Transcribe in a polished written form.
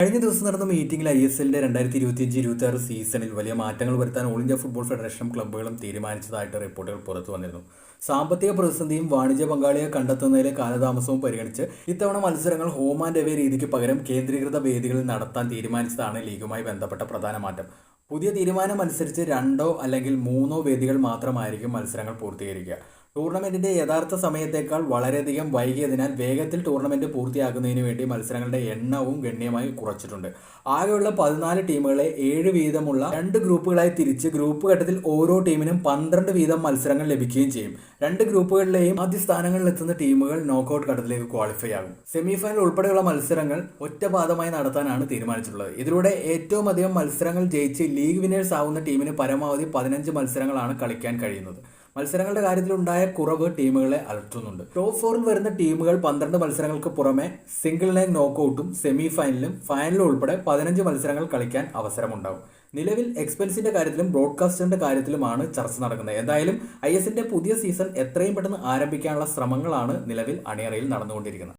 കഴിഞ്ഞ ദിവസം നടന്ന മീറ്റിംഗിൽ ISLന്റെ 2025-26 സീസണിൽ വലിയ മാറ്റങ്ങൾ വരുത്താൻ ഓൾ ഇന്ത്യ ഫുട്ബോൾ ഫെഡറേഷനും ക്ലബ്ബുകളും തീരുമാനിച്ചതായിട്ട് റിപ്പോർട്ടുകൾ പുറത്തു വന്നിരുന്നു. സാമ്പത്തിക പ്രതിസന്ധിയും വാണിജ്യ പങ്കാളിയെ കണ്ടെത്തുന്നതിലെ കാലതാമസവും പരിഗണിച്ച് ഇത്തവണ മത്സരങ്ങൾ ഹോം ആൻഡ് അവേ രീതിക്ക് പകരം കേന്ദ്രീകൃത വേദികളിൽ നടത്താൻ തീരുമാനിച്ചതാണ് ലീഗുമായി ബന്ധപ്പെട്ട പ്രധാന മാറ്റം. പുതിയ തീരുമാനം അനുസരിച്ച് 2 അല്ലെങ്കിൽ 3 വേദികൾ മാത്രമായിരിക്കും മത്സരങ്ങൾ പൂർത്തീകരിക്കുക. ടൂർണമെന്റിന്റെ യഥാർത്ഥ സമയത്തേക്കാൾ വളരെയധികം വൈകിയതിനാൽ വേഗത്തിൽ ടൂർണമെന്റ് പൂർത്തിയാക്കുന്നതിന് വേണ്ടി മത്സരങ്ങളുടെ എണ്ണവും ഗണ്യമായി കുറച്ചിട്ടുണ്ട്. ആകെയുള്ള 14 ടീമുകളെ 7 വീതമുള്ള 2 ഗ്രൂപ്പുകളായി തിരിച്ച് ഗ്രൂപ്പ് ഘട്ടത്തിൽ ഓരോ ടീമിനും 12 വീതം മത്സരങ്ങൾ ലഭിക്കുകയും ചെയ്യും. 2 ഗ്രൂപ്പുകളിലെയും ആദ്യ സ്ഥാനങ്ങളിലെത്തുന്ന ടീമുകൾ നോക്കൌട്ട് ഘട്ടത്തിലേക്ക് ക്വാളിഫൈ ആകും. സെമിഫൈനൽ ഉൾപ്പെടെയുള്ള മത്സരങ്ങൾ ഒറ്റപാദമായി നടത്താനാണ് തീരുമാനിച്ചിട്ടുള്ളത്. ഇതിലൂടെ ഏറ്റവും അധികം മത്സരങ്ങൾ ജയിച്ച് ലീഗ് വിന്നേഴ്സ് ആവുന്ന ടീമിന് പരമാവധി 15 മത്സരങ്ങളാണ് കളിക്കാൻ കഴിയുന്നത്. മത്സരങ്ങളുടെ കാര്യത്തിലുണ്ടായ കുറവ് ടീമുകളെ അലട്ടുന്നുണ്ട്. ടോപ്പ് 4 വരുന്ന ടീമുകൾ 12 മത്സരങ്ങൾക്ക് പുറമെ സിംഗിൾ ലെഗ് നോക്കൌട്ടും സെമിഫൈനലും ഫൈനലും ഉൾപ്പെടെ 15 മത്സരങ്ങൾ കളിക്കാൻ അവസരമുണ്ടാകും. നിലവിൽ എക്സ്പെൻസിന്റെ കാര്യത്തിലും ബ്രോഡ്കാസ്റ്ററിന്റെ കാര്യത്തിലുമാണ് ചർച്ച നടക്കുന്നത്. എന്തായാലും ISLന്റെ പുതിയ സീസൺ എത്രയും പെട്ടെന്ന് ആരംഭിക്കാനുള്ള ശ്രമങ്ങളാണ് നിലവിൽ അണിയറയിൽ നടന്നുകൊണ്ടിരിക്കുന്നത്.